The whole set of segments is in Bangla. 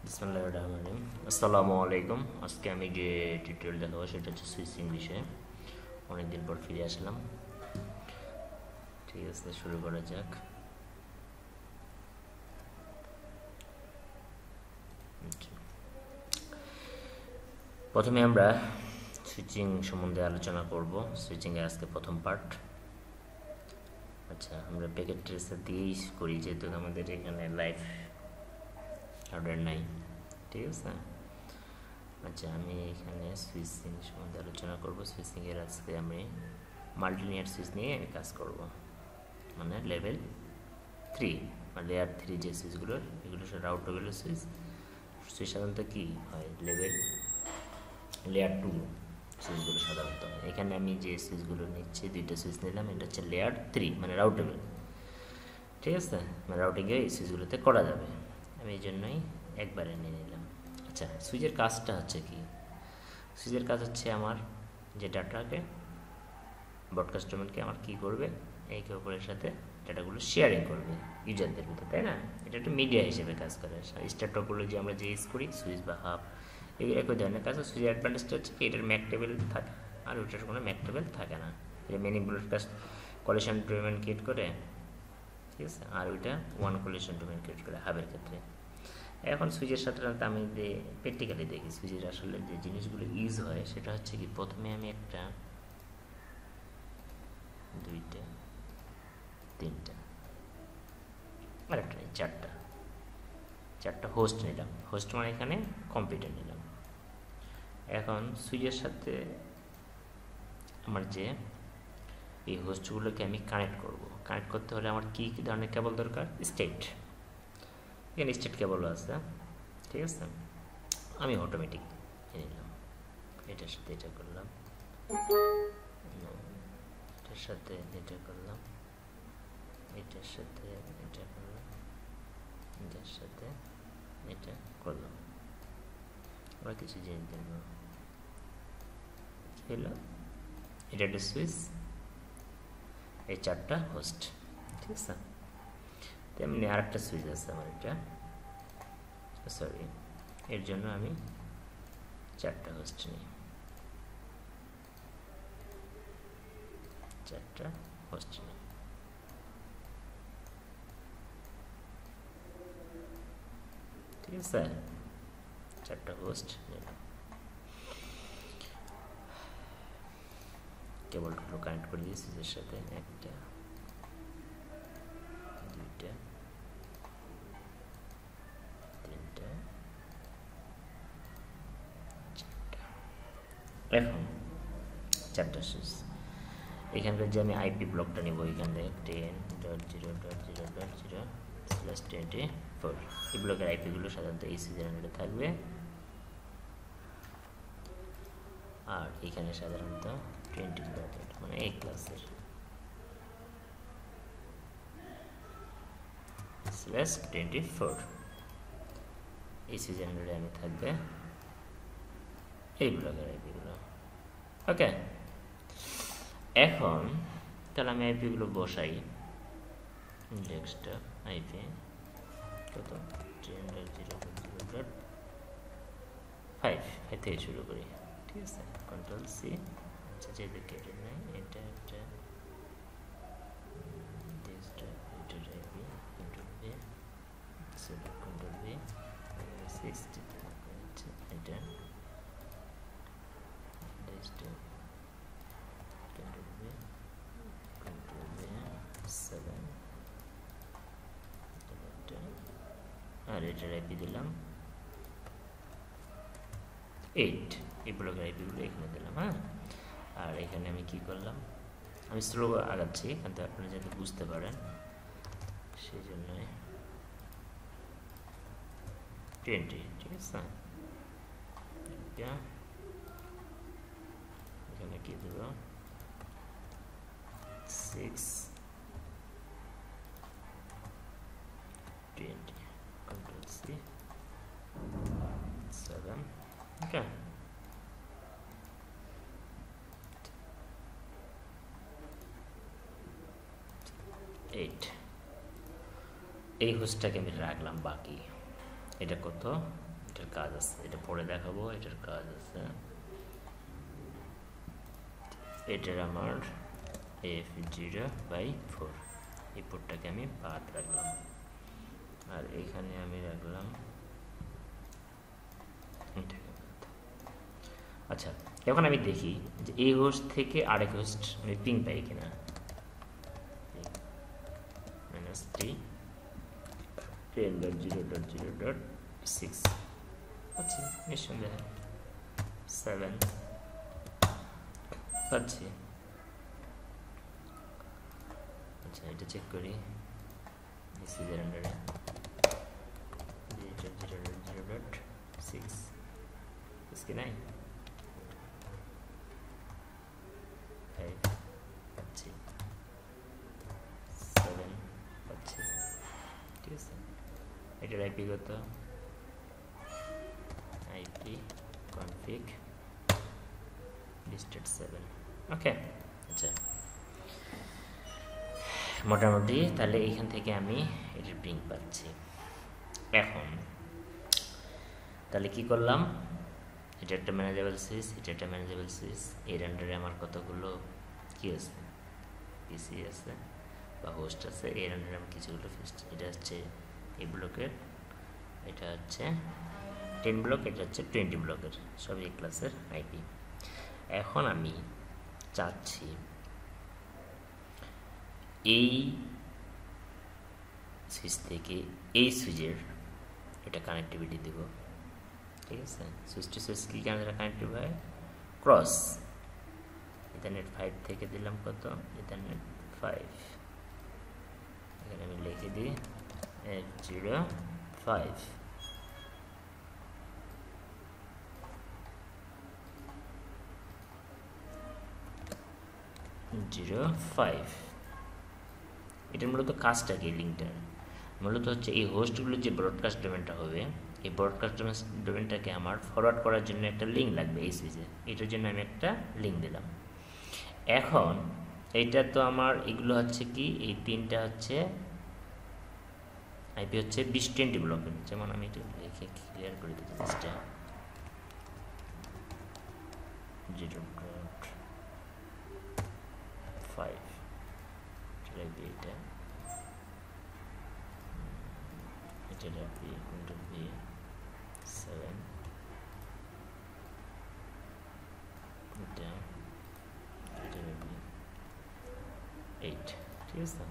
বিসমিল্লাহিররহমানিররহিম। আসসালামু আলাইকুম। আজকে আমি যে টিউটোরিয়াল দেখাবো সেটা হচ্ছে সুইচিং বিষয়ে। অনেকদিন পর ফিরে আসলাম। ঠিক আছে, শুরু করা যাক। প্রথমে আমরা সুইচিং সম্বন্ধে আলোচনা করব। সুইচিংয়ের আজকে প্রথম পার্ট। আচ্ছা, আমরা প্যাকেট ট্রেসার দিয়েই করি, যেহেতু আমাদের এখানে লাইভ হার্ডওয়্যার নাই। ঠিক আছে। আচ্ছা, আমি এখানে সুইচিং সম্বন্ধে আলোচনা করব। সুইচিংয়ের আজকে আমি মাল্টিলিনিয়ার সুইচ নিয়ে কাজ করব, মানে লেভেল 3 বা লেয়ার 3 যে সুইচগুলো, এগুলো রাউটেবল সুইচ। সুইচ সাধারণত কী হয়, লেয়ার 2 সুইচগুলো সাধারণত। এখানে আমি যে সুইচগুলো নিচ্ছি, দুইটা সুইচ নিলাম, এটা হচ্ছে লেয়ার 3 মানে রাউটেবল। ঠিক আছে, মানে রাউটিংয়ে এই সুইচগুলোতে করা যাবে। আমি এই জন্যই একবারে নিয়ে নিলাম। আচ্ছা, সুইচের কাজটা হচ্ছে কি? সুইচের কাজ হচ্ছে আমার যে ডাটাকে, ব্রডকাস্ট ডোমেনকে আমার কী করবে, একে অপরের সাথে ডাটাগুলো শেয়ারিং করবে ইউজারদের ভিতরে, তাই না? এটা একটা মিডিয়া হিসেবে কাজ করে। স্টার টপোলজি আমরা যে ইউজ করি, সুইচ বা হাব, এগুলো একই ধরনের কাজ। সুইচের অ্যাডভান্টেজটা হচ্ছে কি, এটার ম্যাক টেবিল থাকে, আর ওইটার কোনো ম্যাক টেবিল থাকে না। এটা many broadcast collision domain create করে, ঠিক আছে, আর ওইটা ওয়ান কলিশন ডোমেন ক্রিয়েট করে হাবের ক্ষেত্রে। এখন সুইচের সাধারণত আমি যে প্র্যাকটিক্যালি দেখি, সুইচের আসলে যে জিনিসগুলো ইউজ হয় সেটা হচ্ছে কি, প্রথমে আমি একটা, দুইটা, তিনটা, আর একটা নেই, চারটা হোস্ট নিলাম। হোস্ট মানে এখানে কম্পিউটার নিলাম। এখন সুইচের সাথে আমার যে এই হোস্টগুলোকে আমি কানেক্ট করব, কানেক্ট করতে হলে আমার কী কী ধরনের কেবল দরকার? স্টেট, এখানে স্টেট কেবলও আছে। ঠিক আছে, আমি অটোমেটিক নিলাম। এটার সাথে এটা করলাম, এটার সাথে এটা করলাম, এটার সাথে এটা করলাম, এটার সাথে এটা করলাম। আবার কিছু জিনিস দেখব, হলো এটা একটা সুইচ, এই চারটা হোস্ট। ঠিক আছে, তেমনি আরেকটা সুইচ আছে আমার, এটা সরি, এর জন্য আমি চারটা হোস্ট নিই, চারটা হোস্ট নিই। ঠিক আছে, চারটা হোস্ট নিলাম। কেবলগুলো কানেক্ট করে দিয়েছি সুইচের সাথে, একটা, দুইটা, তিনটা, চারটা। এখন চারটা সুইচ, এখানকার যে আমি আইপি ব্লকটা নেব, এখান থেকে 10.0.0.0/24, এই ব্লকের আইপিগুলো সাধারণত এই সুইচের আন্ডারে থাকবে। আর এখানে সাধারণত 20 ব্লকের, মানে এই ক্লাসের /24, এই সুইচের আন্ডারে আমি থাকবে এই ব্লকের আইপিগুলো। ওকে, এখন তাহলে আমি আইপিগুলো বসাই। ডেস্কটপ আইপি কত, 10.0.0.5 থেকে শুরু করি। ঠিক আছে, কন্ট্রোল সি। আচ্ছা, যেহেতু কেটে নেই, এটা একটা ডেস্কটপ, এটার IP control B, control B 60, এটা ডেস্কটপ কন্ট্রোল বি 7, আর এটার আইপি দিলাম 8। এই ব্লকের আইপিগুলো এখানে দিলাম। হ্যাঁ, আর এখানে আমি কি করলাম, আমি স্লো আগাচ্ছি কিন্তু আপনারা যাতে বুঝতে পারেন সেই জন্যই 20। ঠিক আছে, এখানে কি দেব, 6, 20, কন্ট্রোল সি 7। ওকে, এইট, এই হোস্টটাকে আমি রাখলাম বাকি। এটা কত, এটার কাজ আছে, এটা পরে দেখাবো। এটার কাজ আছে, এটার আমার f0/4 এই পোর্টটাকে আমি পাথ রাখলাম, আর এইখানে আমি রাখলাম এটাকে। আচ্ছা, এখন আমি দেখি যে এই হোস্ট থেকে আরেক হোস্ট আমি পিং পাই কিনা। -3 10.0.0.6 পাচ্ছি নিঃসন্দেহে, 7 পাচ্ছি। আচ্ছা, এটা চেক করি মেসেজের আন্ডারে 0.0.0.6 কি নাই, 5 পাচ্ছি, 7 পাচ্ছি। ঠিক আছে, এটার আইপি কত? IP config listed 7। ওকে, আচ্ছা, মোটামুটি তাহলে এইখান থেকে আমি এটার পিং পাচ্ছি। এখন তাহলে কি করলাম, এটা একটা ম্যানেজেবল সুইচ, এটা একটা ম্যানেজেবল সুইচ, এর আন্ডারে আমার কতগুলো কি আছে, পিসি আছে বা হোস্ট আছে, এর আন্ডারে আমার কিছুগুলো ফিক্সড। এটা হচ্ছে এই ব্লকের, এটা হচ্ছে 10 ব্লক, এটা হচ্ছে 20 ব্লকের, সব এই ক্লাসের আইপি। এখন আমি চাচ্ছি এই সুইচ থেকে এই সুইচের এটা কানেক্টিভিটি দেব। ঠিক আছে, সুইচ টু সুইচ কি কানেক্টিভ হয়? ক্রস ইথারনেট 5 থেকে দিলাম কত, ইথারনেট 5, এখানে আমি লিখে দিই F0/5। এটার মূলত কাজটা কি? লিঙ্কটার মূলত হচ্ছে এই হোস্টগুলো যে ব্রডকাস্ট ডোমেনটা হবে, এই ব্রডকাস্ট ডোমেনটাকে আমার ফরওয়ার্ড করার জন্য একটা লিঙ্ক লাগবে এই সুইচে, এটার জন্য আমি একটা লিঙ্ক দিলাম। এখন এইটা তো আমার এগুলো হচ্ছে কি, এই তিনটা হচ্ছে আইপি হচ্ছে 20-20 ব্লকের, যেমন আমি এটা লিখে ক্লিয়ার করে দিতে চেষ্টা, 0.5 এটা এটা রাখবি -7, এটা রাখবি 8। ঠিক আছে,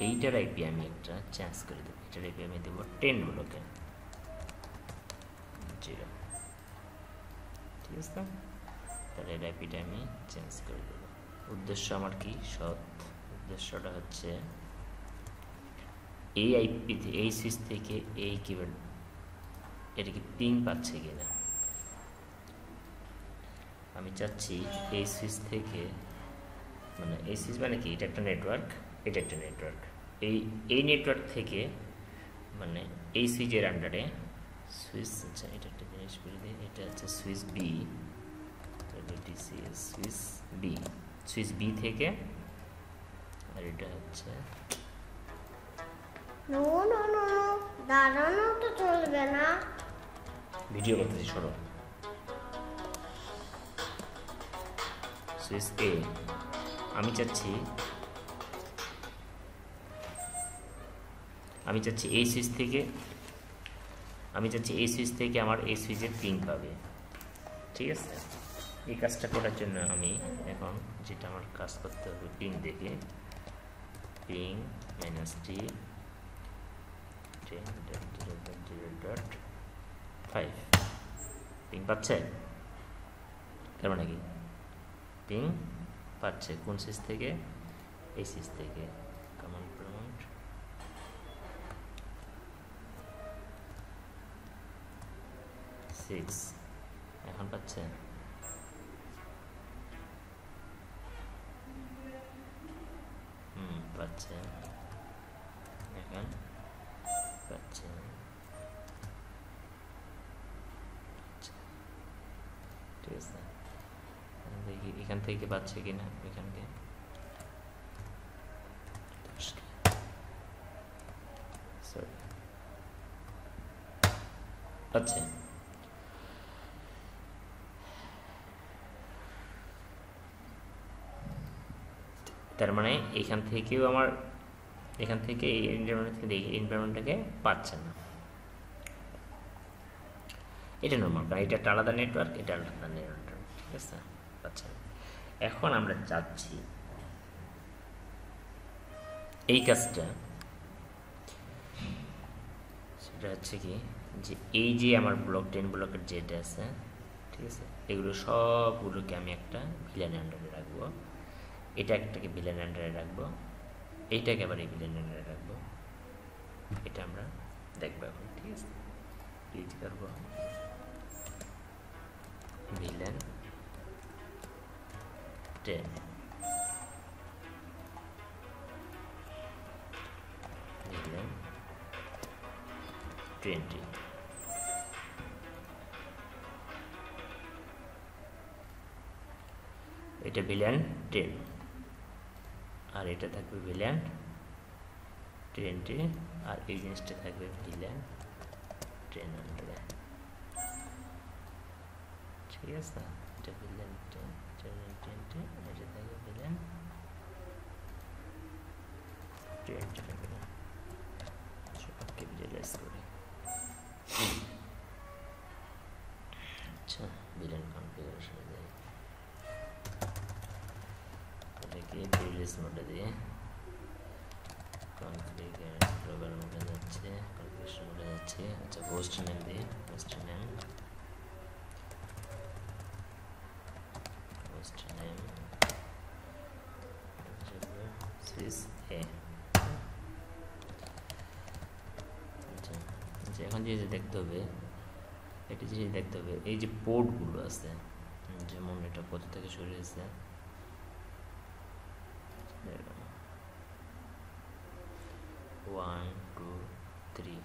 এইটার আইপি আমি একটা চেঞ্জ করে দেবো, এটার আইপি আমি দেবো 10 ব্লকে 0। ঠিক আছে, তাহলে এর আইপিটা আমি চেঞ্জ করে দেবো। উদ্দেশ্য আমার কি? সৎ উদ্দেশ্যটা হচ্ছে এই আইপি এই সুইচ থেকে এই কিবোর্ড এটা কি পিং পাচ্ছে কিনা আমি চাচ্ছি। এই সুইচ থেকে, মানে এই সুইচ মানে কি, এটা একটা নেটওয়ার্ক, এটা একটা নেটওয়ার্ক, এই নেটওয়ার্ক থেকে মানে এই সুইচের আন্ডারে সুইচ, আচ্ছা এটা একটা জিনিস করে দিই, এটা হচ্ছে সুইচ বি, সুইচ বি থেকে, আর এটা হচ্ছে দাঁড়ানো তো চলবে না, ভিডিও করতেছি, সরো। সুইচ এ আমি চাচ্ছি এই সুইচ থেকে, আমার এই সুইচের পিং পাবে। ঠিক আছে, এই কাজটা করার জন্য আমি এখন যেটা আমার কাজ করতে হবে, পিং দেখে পিং -3 10.0.0.5 পিং পাচ্ছে, তার মানে কি পিং পাচ্ছে কোন সুইচ থেকে? এই সুইচ থেকে। কমান্ড প্রম্পট 6 এখন পাচ্ছে, পাচ্ছে, এখন পাচ্ছে। ঠিক আছে, দেখি এখান থেকে পাচ্ছে কিনা, এখানকে সরি আচ্ছা, তার মানে এখান থেকেও আমার, এখান থেকে এই এনভায়রনমেন্ট থেকে এই এনভায়রনমেন্টটাকে পাচ্ছে না। এটা নর্মাল, কারণ এটা একটা আলাদা নেটওয়ার্ক, এটা আলাদা নেটওয়ার্ক, ঠিক আছে? আচ্ছা, এখন আমরা চাচ্ছি এই কাজটা, সেটা হচ্ছে কি, যে এই যে আমার ব্লক 10 ব্লকের যেটা আছে, ঠিক আছে, এগুলো সবগুলোকে আমি একটা ভিলেন আন্ডারে রাখবো, এটা একটাকে ভিলেন আন্ডারে রাখবো, এইটাকে আবার এই ভিলেন আন্ডারে রাখবো। এটা আমরা দেখবো এখন, ঠিক আছে? ক্লিক করবো ভিলেন 10, ভিলেন 20, এটা ভিলেন 10, আর এটা থাকবে ভিলেন 20, আর এই জিনিসটা থাকবে ভিলেন 10 আন্ডারে, ঠিক আছে? এটা ভিলেন 10, এটা থাকবে ভিলেন 20 থাকবে। সবকে ভিজুয়ালাইজ করি। আচ্ছা, ভিলেন কনফিগারেশনে যাই, এটাকে প্রিভিলেজ মোডে দিয়ে কনফিগার গ্লোবাল মোডে যাচ্ছে, কনফিগারেশন মোডে যাচ্ছে। আচ্ছা, হোস্ট নেম দিয়ে, হোস্ট নেম সুইচ এ। আচ্ছা, এখন যে দেখতে হবে, একটা জিনিস দেখতে হবে, এই যে পোর্টগুলো আছে, যেমন এটা কোথা থেকে শুরু হয়েছে, 1 2 3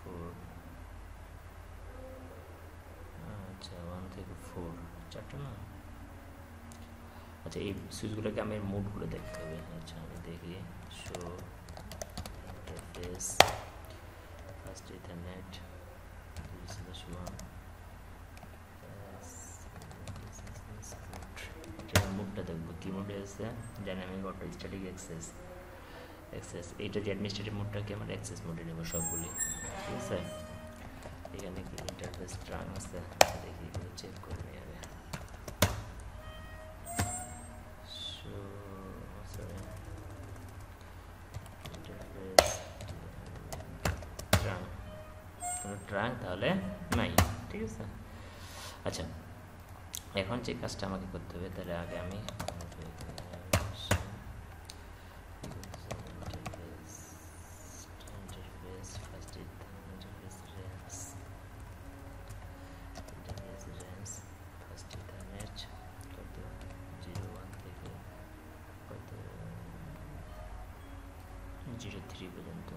4, আচ্ছা 1 থেকে 4, চারটা না? আচ্ছা, এই সুইচগুলোকে আমি মোডগুলো দেখতে হবে। আচ্ছা, আমি দেখি শো ইন্টারফেস, ফার্স্ট ইথারনেট, মোডটা দেখবো কি মোডে আছে, ডাইনামিক অটো স্ট্যাটিক অ্যাক্সেস, এইটা যে অ্যাডমিনিস্ট্রেটিভ মোডটাকে আমরা অ্যাক্সেস মোডে নেব সবগুলি, ঠিক আছে? এখানে কি ইন্টারফেস ট্রাং আছে, দেখি এগুলো চেক করে নিয়ে হবে। ট্রাঙ্ক তাহলে নাই, ঠিক আছে? আচ্ছা, এখন যে কাজটা আমাকে করতে হবে, তাহলে আগে আমি জিরো 3 পর্যন্ত,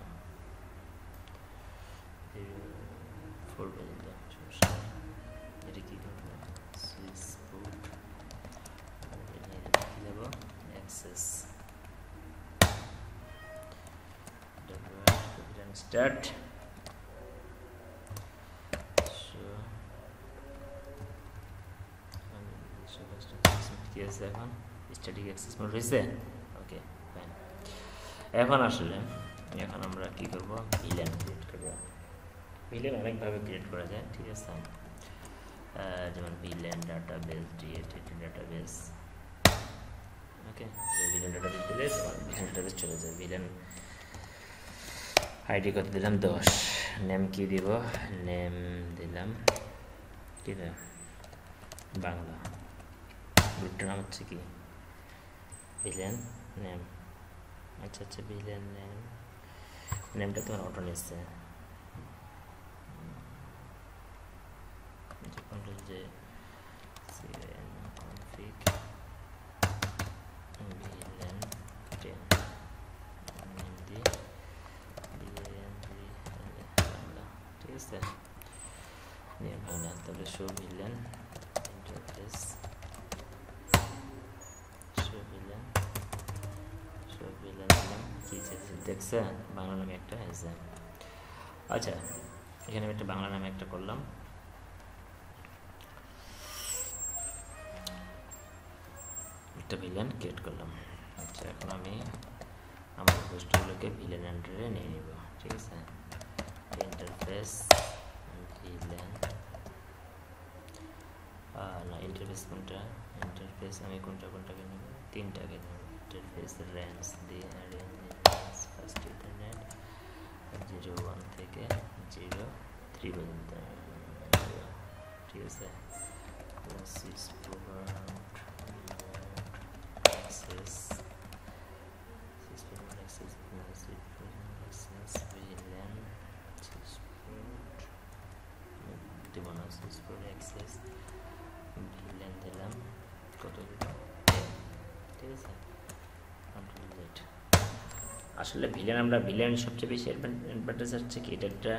4 পর্যন্ত, সমস্যা নেই। এটা কী করবো, সুইচ বুট, কী দেবো, অ্যাক্সেস স্টার্ট। কি আছে এখন, স্ট্যাটিক অ্যাক্সেস মোড হয়েছে, ওকে ফাইন। এখন আসলে এখন আমরা কি করব, ভিলেন ক্রিয়েট করব। ভিলেন অনেকভাবে ক্রিয়েট করা যায়, ঠিক আছে? যেমন ভিলেন ডাটাবেস, ডিএটিটি ডাটাবেস, ওকে? ভিলেন ডাটাবেস দিলে ভিলেন ডাটাবেস চলে যায়। ভিলেন আইডি কত দিলাম, 10। নেম কি দিব, নেম দিলাম কি বাংলা। গ্রুপটার নাম হচ্ছে কি, ভিলেন নেম। আচ্ছা আচ্ছা, ভিলেন নেম, নেমটা তোমার অটো নিচ্ছে, যে config ভিলেন 10 নেম দিয়ে বাংলা, ঠিক আছে? নিয়ে বাংলা, তাহলে show villain interface, show villain নাম কি দেখছে, বাংলা নামে একটা আছে। আচ্ছা, এখানে আমি একটা বাংলা নামে একটা করলাম, একটা ভিলেন ক্রিয়েট করলাম। আচ্ছা, এখন আমি আমার হোস্টগুলোকে ভিলেন আন্ডারে নিয়ে নিব, ঠিক আছে। ইন্টারফেস ভিলেন, না ইন্টারফেস কোনটা, ইন্টারফেস আমি কোনটাকে নেব, তিনটাকে নেব। ইন্টারফেস রেঞ্জ দিয়ে ফার্স্ট ইন্টারনেট 01 থেকে 03 পর্যন্ত, ঠিক আছে। Switch port access, switch port access, switch port access VLAN, switch port দেব না, সুইচ পোর্ট অ্যাক্সেস ভিলেন দিলাম, কত দিলাম, ঠিক আছে। Control Z. আসলে ভিলেন, আমরা ভিলেন সবচেয়ে বেশি অ্যাডভান্টেজ হচ্ছে কি, এটা একটা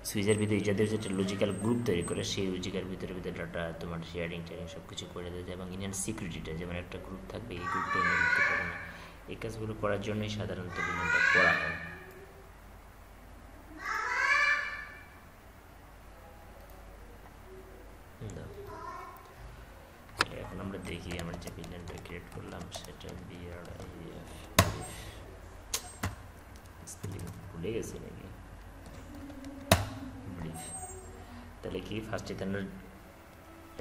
সুইচের ভিতরে যাদের যেটা লজিক্যাল গ্রুপ তৈরি করে, সেই লজিক্যাল ভিতরে ডাটা তোমার শেয়ারিং টেয়ারিং সব কিছু করে দেয়, এবং ইন্ডিয়ান সিকিউরিটিটা যেমন একটা গ্রুপ থাকবে, এই গ্রুপটা এনে দিতে পারে না। এই কাজগুলো করার জন্যই সাধারণত ভিলেনটা করা হয়। এখন আমরা দেখি আমরা যে ভিলেনটা ক্রিয়েট করলাম সেটা ভুলে গেছি নাকি, ব্রিফ। তাহলে কি ফার্স্ট ইথারনেট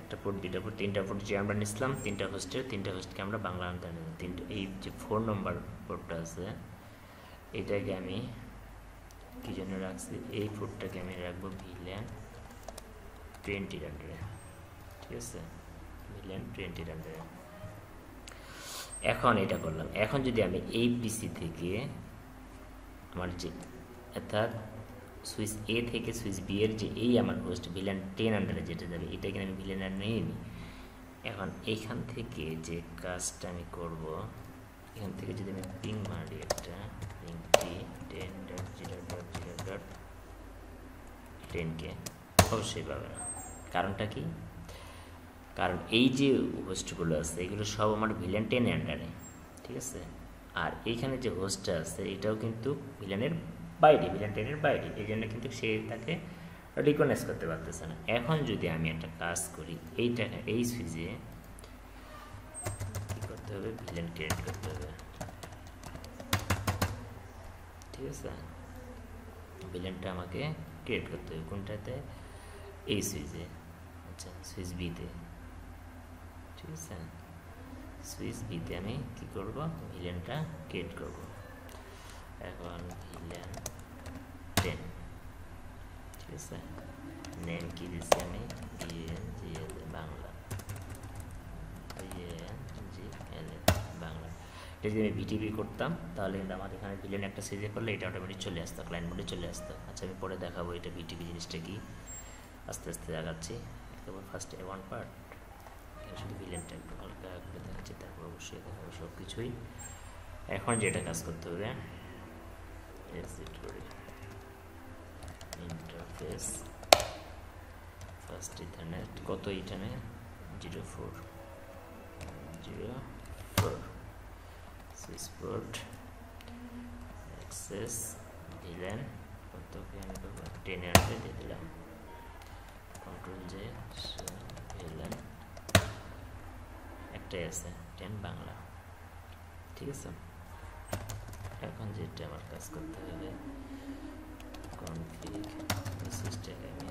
একটা পোর্ট, দুইটা পোর্ট, তিনটা পোর্ট যে আমরা নিছিলাম, তিনটা হোস্টকে আমরা বাংলা আনতে নিলাম। তিনটা, এই যে 4 নম্বর পোর্টটা আছে এটাকে আমি কি জন্য রাখছি, এই পোর্টটাকে আমি রাখবো ভিলেন 20 আন্ডারে, ঠিক আছে, ভিলেন 20 আন্ডারে। এখন এটা করলাম। এখন যদি আমি এই পিসি থেকে আমার যে অর্থাৎ সুইচ এ থেকে সুইচ বি এর যে এই আমার হোস্ট ভিলেন 10 আন্ডারে যেটা যাবে, এটাকে আমি ভিলেন আর নিয়ে নিই। এখন এইখান থেকে যে কাজটা আমি করব, এখান থেকে যদি আমি পিং মারি একটা পিং টি 10.0.0.10কে অবশ্যই পাবে না। কারণটা কি, কারণ এই যে হোস্টগুলো আছে এগুলো সব আমার ভিলেন 10 আন্ডারে, ঠিক আছে। আর এইখানে যে হোস্টটা আছে এটাও কিন্তু ভিলেনের বাইরে, ভিলেন 10-এর বাইরে, এই জন্য কিন্তু সে তাকে রিকগনাইজ করতে পারতেছে না। এখন যদি আমি একটা কাজ করি, এইটাকে এই সুইচে কী করতে হবে, ভিলেন ক্রিয়েট করতে হবে, ঠিক আছে। ভিলেনটা আমাকে ক্রিয়েট করতে হবে কোনটাতে, এই সুইচে, আচ্ছা সুইচ বিতে, ঠিক আছে। সুইচ বিতে আমি কী করব, ভিলেনটা ক্রিয়েট করব। এখন ভিলেন 10, ঠিক আছে। নেম কি দিচ্ছি আমি, VNGL বাংলা, VNGL বাংলা। এটা যদি আমি ভিটিপি করতাম তাহলে কিন্তু আমার এখানে ভিলেন একটা সিজে করলে এটা অটোমেটিক চলে আসতো, ক্লায়েন্ট মোডে চলে আসতো। আচ্ছা আমি পরে দেখাবো এটা ভিটিপি জিনিসটা কি, আস্তে আস্তে দেখাচ্ছি। একেবারে ফার্স্টে 1 পার্ট, শুধু ভিলেনটা একটু হালকা করে দেখাচ্ছি, তারপর অবশ্যই দেখাবো সব কিছুই। এখন যেটা কাজ করতে হবে, এক্সিট করি, ইন্টারফেস ফার্স্ট ইথারনেট, কত এখানে 04 সুইচ পোর্ট অ্যাক্সেস ভিলেন, কতকে আমি 10 আন্ডারে দিয়ে দিলাম, কন্ট্রোল জে, ভিলেন একটাই আছে 10 বাংলা, ঠিক আছে। এখন যেটা আমার কাজ করতে হবে, কনফিগ সিস্টেমে আমি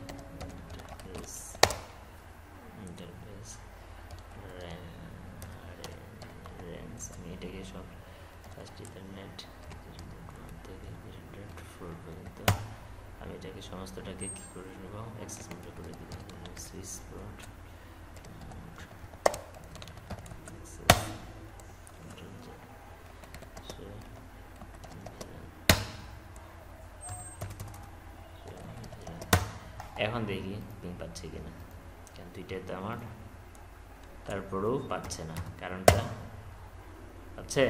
ইন্টারফেস রেঞ্জ, আমি এটাকে সব ফার্স্ট ইথারনেট 0.1 থেকে 0.4 পর্যন্ত আমি এটাকে সমস্তটাকে কী করে নেব, অ্যাক্সেস মোডে করে দেব। সুইচ পোর্ট এখন দেখি পিং পাচ্ছে কিনা, কারণ দুইটাই তো আমার, তারপরেও পাচ্ছে না, কারণটা পাচ্ছে,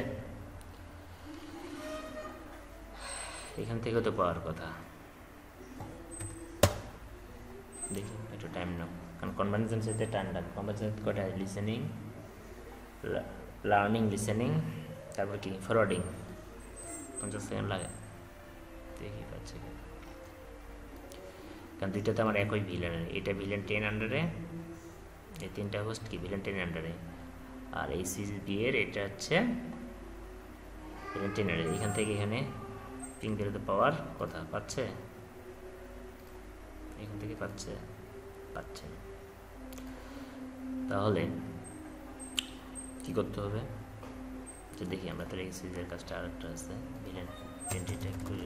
এখান থেকেও তো পাওয়ার কথা। দেখি একটু টাইম নাও, কারণ কনভার্সেশন সাথে টাইম লাগবে। কনভার্সেশন কটা, লিসেনিং, লার্নিং, লিসেনিং, তারপর কি ফরওয়ার্ডিং, 50 সেকেন্ড লাগে। দেখি পাচ্ছে কি, কারণ দুইটাতে আমার একই ভিলেনের, এটা ভিলেন 10 আন্ডারে, এই তিনটা হোস্ট কি ভিলেন 10 আন্ডারে, আর এই সুইচ বি এর এটা হচ্ছে ভিলেন 10 আন্ডারে। এখান থেকে এখানে পিং দিলে তো পাওয়ার কথা পাচ্ছে, এখান থেকে পাচ্ছে না। তাহলে কি করতে হবে, তো দেখি আমরা তাহলে এই সুইচের কাজটা আরেকটা আছে, ভিলেন 20টা করে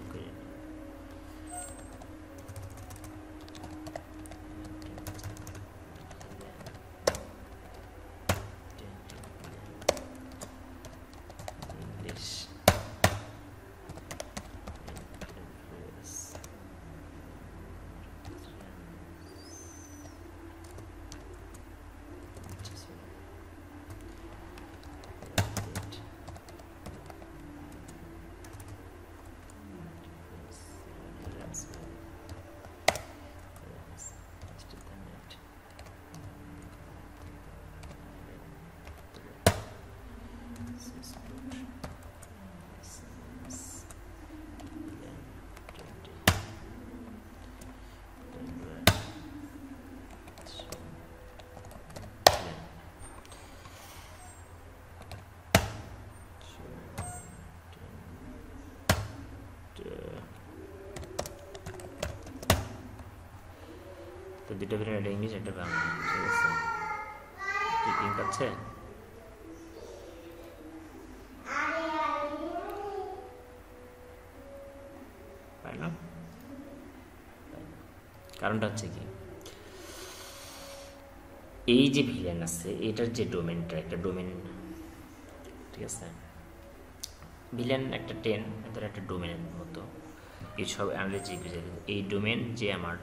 তো দুটো ভিলেন, একটা ইংলিশ একটা বাংলা, ঠিক আছে। কি পিং পাচ্ছে, পায় না। কারণটা হচ্ছে কি, এই যে ভিলেন আছে এটার যে ডোমেনটা, একটা ডোমেন, ঠিক আছে, ভিলেন একটা 10 এদের একটা ডোমেনের মতো, এই সব অ্যানালিটিক এই ডোমেন যে আমার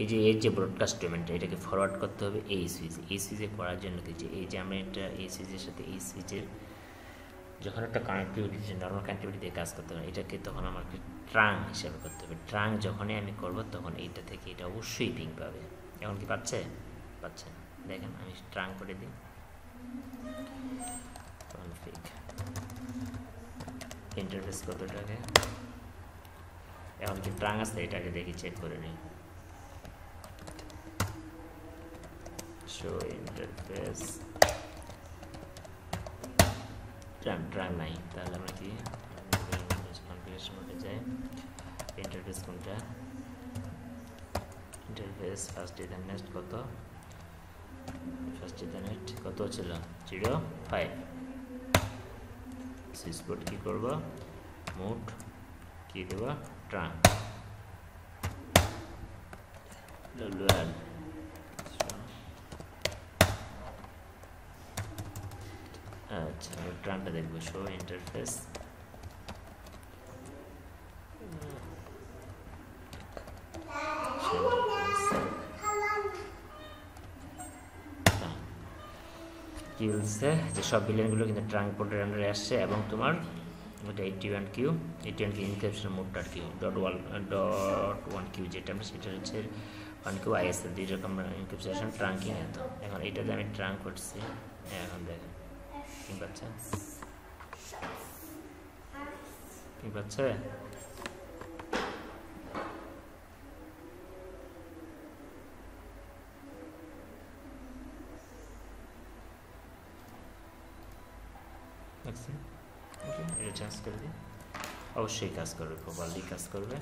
এই যে এর যে ব্রডকাস্ট ডোমেনটা, এটাকে ফরওয়ার্ড করতে হবে এই সুইচে। এই সুইচে করার জন্য কি, যে এই যে আমরা এটা এই সুইচের সাথে এই সুইচের যখন একটা কানেক্টিভিটি, নর্মাল কানেক্টিভিটি দিয়ে কাজ করতে হবে, এটাকে তখন আমাকে ট্রাং হিসাবে করতে হবে। ট্রাং যখনই আমি করব তখন এইটা থেকে এটা অবশ্যই পিং পাবে। এখন কি পাচ্ছে, দেখেন আমি ট্রাং করে দিই, কনফিগ ইন্টারফেস কতটাকে, এখন কি ট্রাং আছে, এটাকে দেখি চেক করে নিই। শো ইন্টারফেস ট্রাং নাই, তাহলে আমরা কি কনফিগারেশন মোডে যাই, ইন্টারফেস কোনটা, ইন্টারফেস ফার্স্ট ইথারনেট কত, ফার্স্ট ইথারনেট কত ছিল 05, সুইচ পোর্ট কি করব, মোড কি দেব, ট্রাং লুয়াল, আচ্ছা ট্রাংটা দেখবো। শো ইন্টারফেস কি বলছে, যে সব ভিলেনগুলো কিন্তু ট্রাঙ্ক পোর্টের আন্ডারে আসছে, এবং তোমার এটা 81Q ইনক্রিপশন মোডটা কি .1Q যেটা আমরা, সেটা হচ্ছে 1Q ISL, দুই রকম ইনক্রিপশন ট্রাঙ্কিং। এত এখন এইটাতে আমি ট্রাঙ্ক করছি, এখন দেখেন কি পাচ্ছে, এটা চেঞ্জ করে দিই, অবশ্যই কাজ করবে, প্রপারলি কাজ করবে।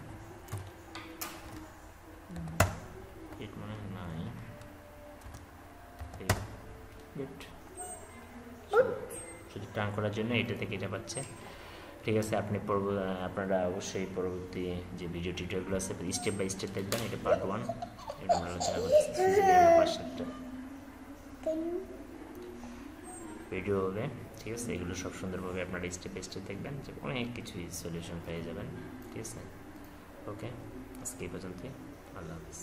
এট মানে নাই, শুধু টার্ন করার জন্য এটা থেকে এটা পাচ্ছে, ঠিক আছে। আপনারা অবশ্যই পরবর্তী যে ভিডিও টিউটোরিয়ালগুলো আছে স্টেপ বাই স্টেপ দেখবেন, এটা পার্ট 1, এটা আমরা আলোচনা করছি, 5-7টা ভিডিও হবে, ঠিক আছে। এগুলো সব সুন্দরভাবে আপনারা স্টেপ বাই স্টেপ দেখবেন, যে অনেক কিছুই সলিউশন পেয়ে যাবেন, ঠিক আছে। ওকে, আজকে এই পর্যন্তই, আল্লাহ হাফিজ।